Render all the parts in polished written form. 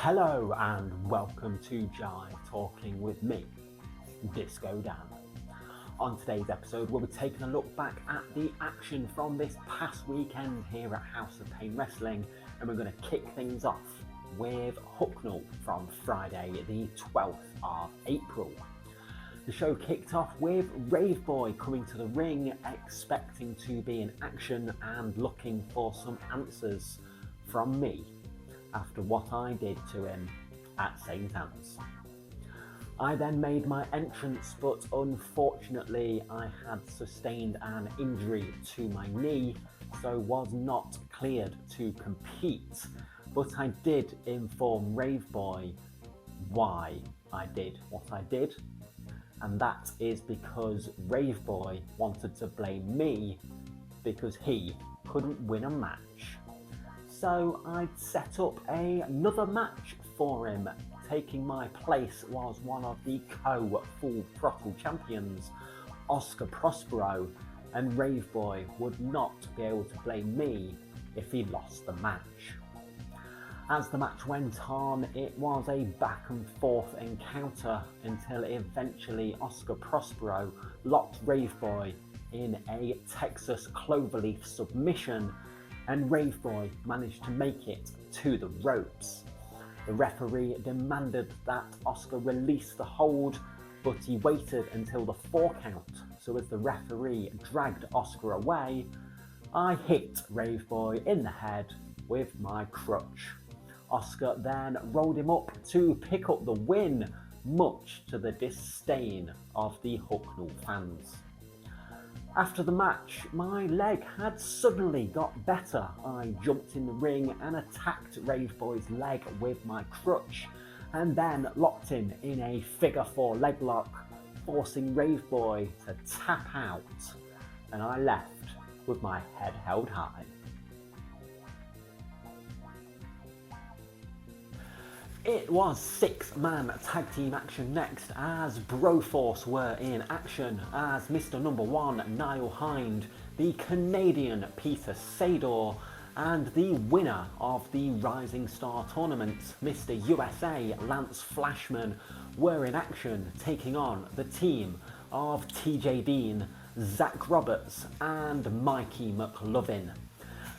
Hello and welcome to Jive Talking with me, Disco Dan. On today's episode, we'll be taking a look back at the action from this past weekend here at House of Pain Wrestling, and we're going to kick things off with Hucknall from Friday the 12th of April. The show kicked off with Rave Boy coming to the ring, expecting to be in action and looking for some answers from me after what I did to him at St. Anne's. I then made my entrance, but unfortunately I had sustained an injury to my knee, so was not cleared to compete. But I did inform Rave Boy why I did what I did, and that is because Rave Boy wanted to blame me because he couldn't win a match. So I'd set up another match for him. Taking my place was one of the co-Full Throttle champions, Oscar Prospero, and Rave Boy would not be able to blame me if he lost the match. As the match went on, it was a back and forth encounter until eventually Oscar Prospero locked Rave Boy in a Texas Cloverleaf submission, and Rave Boy managed to make it to the ropes. The referee demanded that Oscar release the hold, but he waited until the 4 count, so as the referee dragged Oscar away, I hit Rave Boy in the head with my crutch. Oscar then rolled him up to pick up the win, much to the disdain of the Hucknall fans. After the match, my leg had suddenly got better. I jumped in the ring and attacked Rave Boy's leg with my crutch, and then locked him in a figure 4 leg lock, forcing Rave Boy to tap out, and I left with my head held high. It was 6-man tag team action next, as Broforce were in action, as Mr. Number 1 Niall Hind, the Canadian Peter Sador, and the winner of the Rising Star Tournament, Mr. USA Lance Flashman, were in action, taking on the team of TJ Dean, Zach Roberts and Mikey McLovin.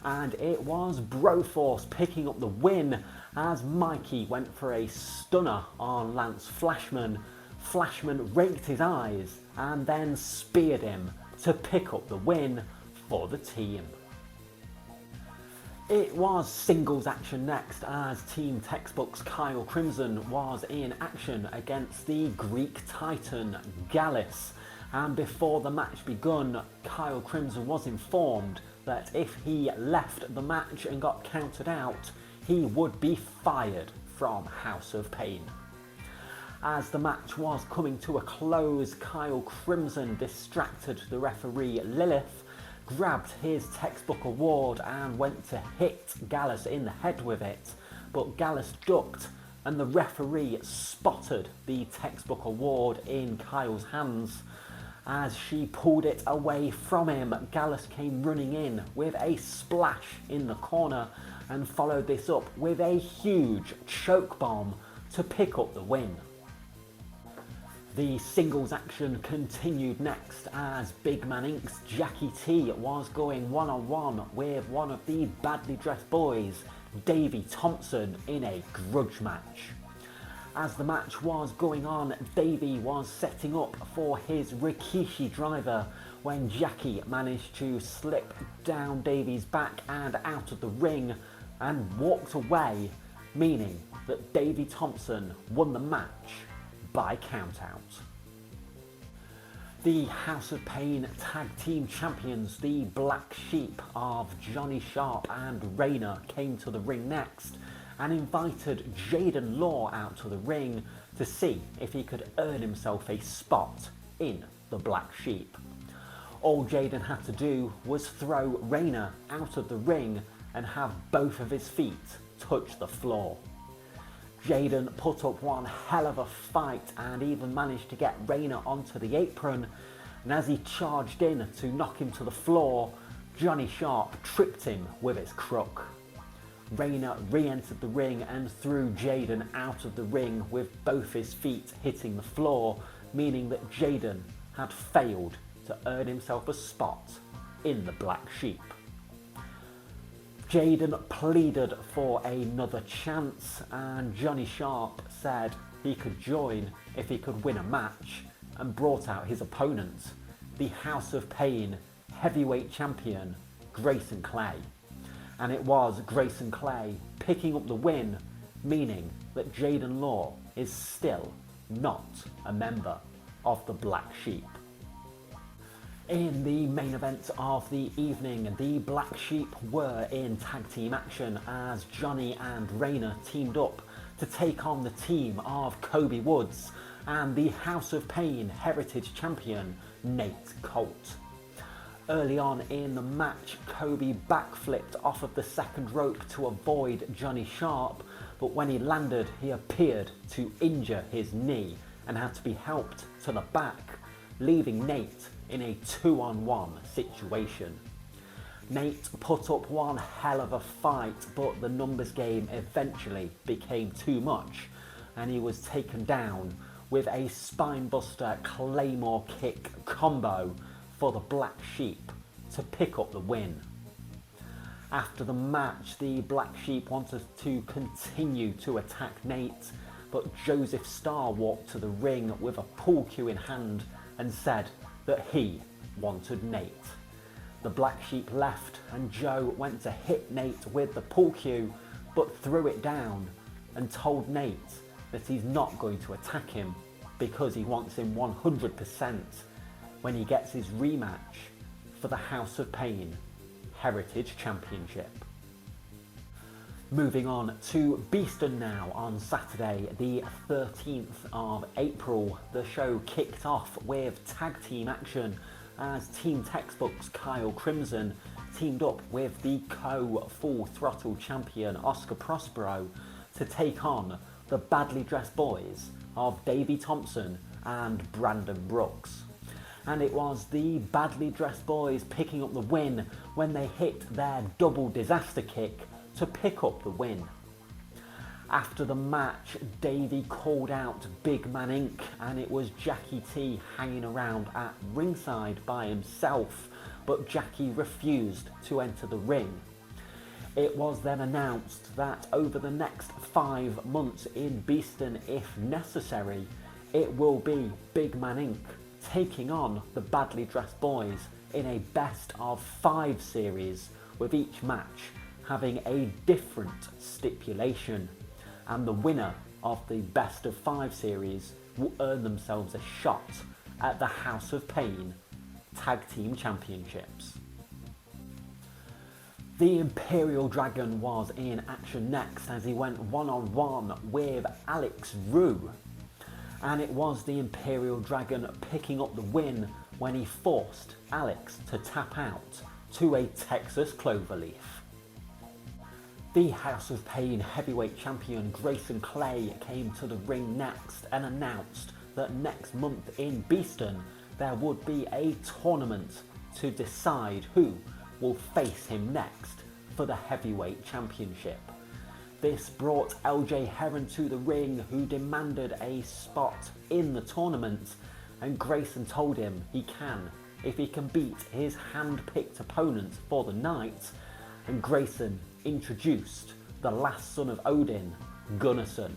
And it was Broforce picking up the win, as Mikey went for a stunner on Lance Flashman. Flashman raked his eyes and then speared him to pick up the win for the team. It was singles action next, as Team Textbook's Kyle Crimson was in action against the Greek Titan Gallus. And before the match begun, Kyle Crimson was informed that if he left the match and got counted out, he would be fired from House of Pain. As the match was coming to a close, Kyle Crimson distracted the referee Lilith, grabbed his textbook award and went to hit Gallus in the head with it, but Gallus ducked and the referee spotted the textbook award in Kyle's hands. As she pulled it away from him, Gallus came running in with a splash in the corner and followed this up with a huge choke bomb to pick up the win. The singles action continued next, as Big Man Inc.'s Jackie T was going one-on-one with one of the badly dressed boys, Davey Thompson, in a grudge match. As the match was going on, Davey was setting up for his Rikishi driver when Jackie managed to slip down Davey's back and out of the ring and walked away, meaning that Davey Thompson won the match by countout. The House of Pain Tag Team Champions, the Black Sheep of Johnny Sharp and Rayner, came to the ring next and invited Jaden Law out to the ring to see if he could earn himself a spot in the Black Sheep. All Jaden had to do was throw Rayner out of the ring and have both of his feet touch the floor. Jaden put up one hell of a fight and even managed to get Rayner onto the apron, and as he charged in to knock him to the floor, Johnny Sharp tripped him with his crook. Rayner re-entered the ring and threw Jaden out of the ring with both his feet hitting the floor, meaning that Jaden had failed to earn himself a spot in the Black Sheep. Jaden pleaded for another chance, and Johnny Sharp said he could join if he could win a match, and brought out his opponent, the House of Pain heavyweight champion Grayson Clay. And it was Grayson Clay picking up the win, meaning that Jaden Law is still not a member of the Black Sheep. In the main event of the evening, the Black Sheep were in tag team action as Johnny and Rayner teamed up to take on the team of Kobe Woods and the House of Pain Heritage Champion Nate Colt. Early on in the match, Kobe backflipped off of the second rope to avoid Johnny Sharp, but when he landed, he appeared to injure his knee and had to be helped to the back, leaving Nate in a 2-on-1 situation. Nate put up one hell of a fight, but the numbers game eventually became too much and he was taken down with a spinebuster Claymore kick combo for the Black Sheep to pick up the win. After the match, the Black Sheep wanted to continue to attack Nate, but Joseph Starr walked to the ring with a pool cue in hand and said that he wanted Nate. The Black Sheep left and Joe went to hit Nate with the pool cue, but threw it down and told Nate that he's not going to attack him because he wants him 100% when he gets his rematch for the House of Pain Heritage Championship. Moving on to Beeston now on Saturday the 13th of April. The show kicked off with tag team action as Team Textbook's Kyle Crimson teamed up with the Full Throttle champion Oscar Prospero to take on the Badly Dressed Boys of Davey Thompson and Brandon Brooks. And it was the Badly Dressed Boys picking up the win when they hit their double disaster kick to pick up the win. After the match, Davey called out Big Man Inc. and it was Jackie T hanging around at ringside by himself, but Jackie refused to enter the ring. It was then announced that over the next 5 months in Beeston, if necessary, it will be Big Man Inc. taking on the Badly Dressed Boys in a best of 5 series, with each match having a different stipulation, and the winner of the best of 5 series will earn themselves a shot at the House of Pain Tag Team Championships. The Imperial Dragon was in action next as he went one-on-one with Alex Rue, and it was the Imperial Dragon picking up the win when he forced Alex to tap out to a Texas Cloverleaf. The House of Pain heavyweight champion Grayson Clay came to the ring next and announced that next month in Beeston there would be a tournament to decide who will face him next for the heavyweight championship. This brought LJ Heron to the ring, who demanded a spot in the tournament, and Grayson told him he can if he can beat his hand-picked opponent for the night, and Grayson introduced the last son of Odin, Gunnarsson.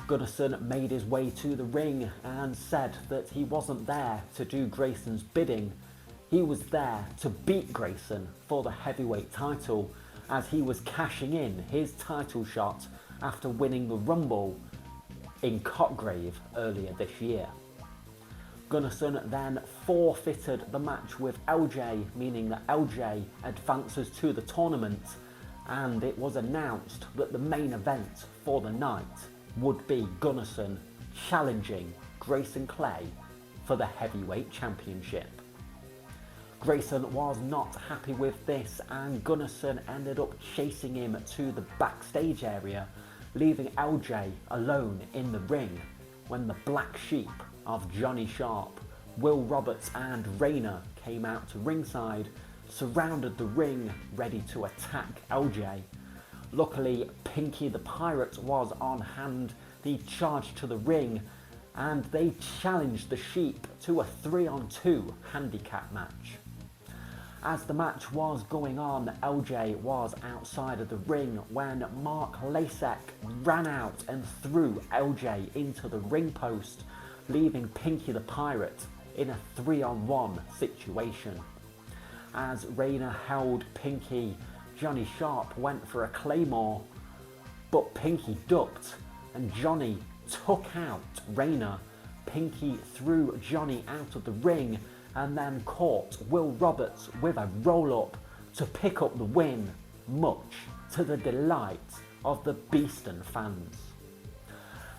Gunnarsson made his way to the ring and said that he wasn't there to do Grayson's bidding. He was there to beat Grayson for the heavyweight title, as he was cashing in his title shot after winning the Rumble in Cotgrave earlier this year. Gunnarsson then forfeited the match with LJ, meaning that LJ advances to the tournament, and it was announced that the main event for the night would be Gunnarsson challenging Grayson Clay for the heavyweight championship. Grayson was not happy with this, and Gunnarsson ended up chasing him to the backstage area, leaving LJ alone in the ring when the Black Sheep of Johnny Sharp, Will Roberts and Rayner came out to ringside, surrounded the ring ready to attack LJ, Luckily, Pinky the Pirate was on hand. He charged to the ring and they challenged the Sheep to a 3-on-2 handicap match. As the match was going on, LJ was outside of the ring when Mark Lasek ran out and threw LJ into the ring post, leaving Pinky the Pirate in a 3-on-1 situation. As Rayner held Pinky, Johnny Sharp went for a Claymore, but Pinky ducked and Johnny took out Rayner. Pinky threw Johnny out of the ring and then caught Will Roberts with a roll-up to pick up the win, much to the delight of the Beeston fans.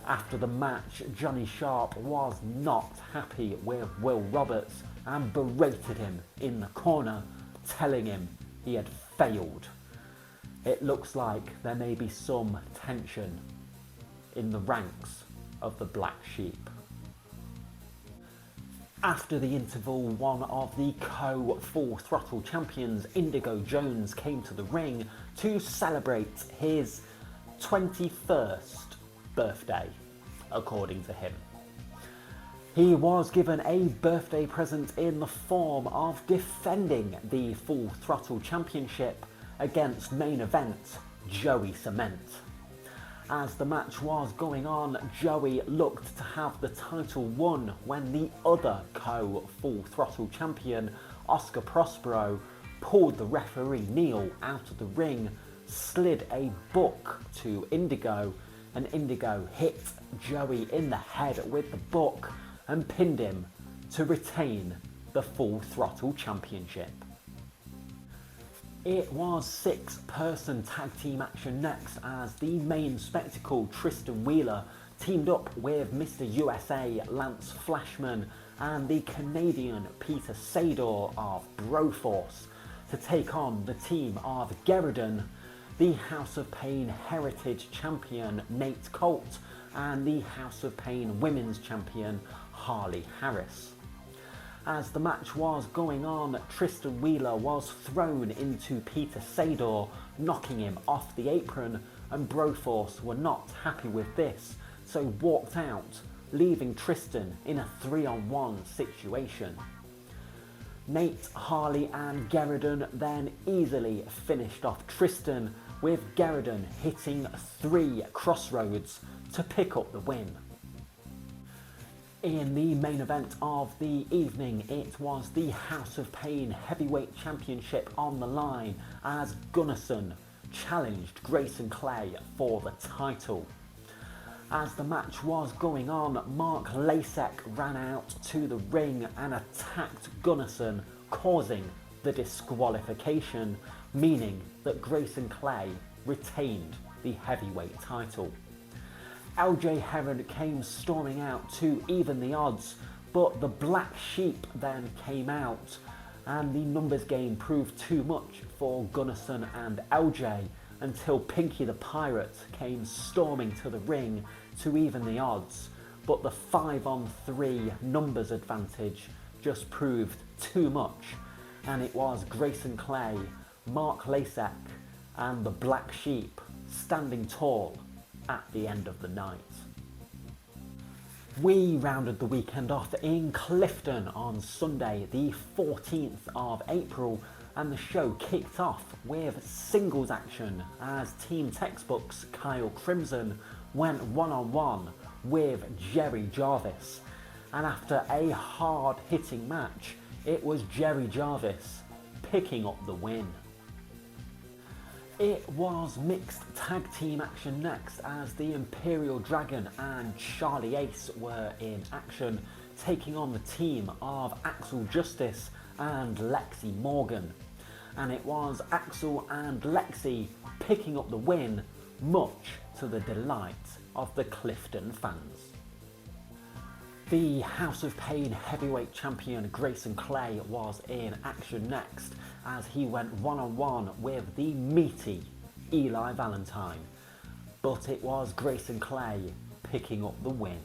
After the match, Johnny Sharp was not happy with Will Roberts and berated him in the corner, telling him he had failed. It looks like there may be some tension in the ranks of the Black Sheep. After the interval, one of the co-Full Throttle champions, Indigo Jones, came to the ring to celebrate his 21st birthday, according to him. He was given a birthday present in the form of defending the Full Throttle Championship against main event Joey Cement. As the match was going on, Joey looked to have the title won when the other co-Full Throttle champion, Oscar Prospero, pulled the referee Neil out of the ring, slid a book to Indigo, and Indigo hit Joey in the head with the book and pinned him to retain the Full Throttle Championship. It was 6-person tag team action next as the main spectacle Tristan Wheeler teamed up with Mr. USA Lance Flashman and the Canadian Peter Sador of Broforce to take on the team of Gerardin, the House of Pain Heritage Champion Nate Colt and the House of Pain Women's Champion Harley Harris. As the match was going on, Tristan Wheeler was thrown into Peter Sador, knocking him off the apron, and Broforce were not happy with this, so walked out, leaving Tristan in a 3-on-1 situation. Nate, Harley and Gerardin then easily finished off Tristan, with Gerardin hitting 3 crossroads to pick up the win. In the main event of the evening, it was the House of Pain Heavyweight Championship on the line as Gunnarsson challenged Grayson Clay for the title. As the match was going on, Mark Lasek ran out to the ring and attacked Gunnarsson, causing the disqualification, meaning that Grayson Clay retained the heavyweight title. LJ Herod came storming out to even the odds, but the Black Sheep then came out and the numbers game proved too much for Gunnarsson and LJ until Pinky the Pirate came storming to the ring to even the odds, but the 5-on-3 numbers advantage just proved too much, and it was Grayson Clay, Mark Lasek and the Black Sheep standing tall at the end of the night. We rounded the weekend off in Clifton on Sunday the 14th of April, and the show kicked off with singles action as Team Textbooks Kyle Crimson went 1-on-1 with Jerry Jarvis, and after a hard hitting match it was Jerry Jarvis picking up the win. It was mixed tag team action next as the Imperial Dragon and Charlie Ace were in action, taking on the team of Axel Justice and Lexi Morgan. And it was Axel and Lexi picking up the win, much to the delight of the Clifton fans. The House of Pain heavyweight champion Grayson Clay was in action next as he went 1-on-1 with the meaty Eli Valentine, but it was Grayson Clay picking up the win.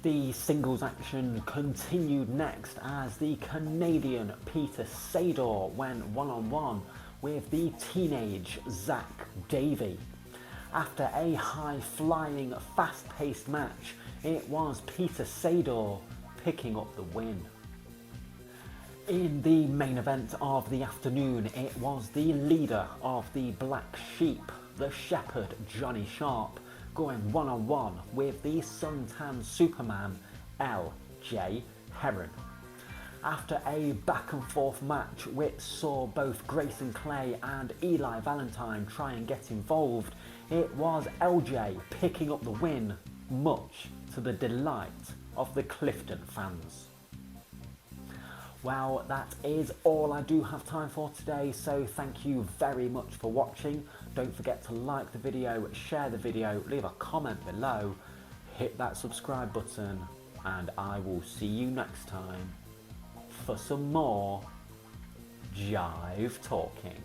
The singles action continued next as the Canadian Peter Sador went 1-on-1 with the teenage Zach Davey. After a high-flying, fast-paced match, it was Peter Sador picking up the win. In the main event of the afternoon, it was the leader of the Black Sheep, the Shepherd Johnny Sharp, going one-on-one with the suntan Superman L.J. Heron. After a back-and-forth match which saw both Grayson Clay and Eli Valentine try and get involved, it was LJ picking up the win, much to the delight of the Clifton fans. Well, that is all I do have time for today, so thank you very much for watching. Don't forget to like the video, share the video, leave a comment below, hit that subscribe button, and I will see you next time for some more Jive Talking.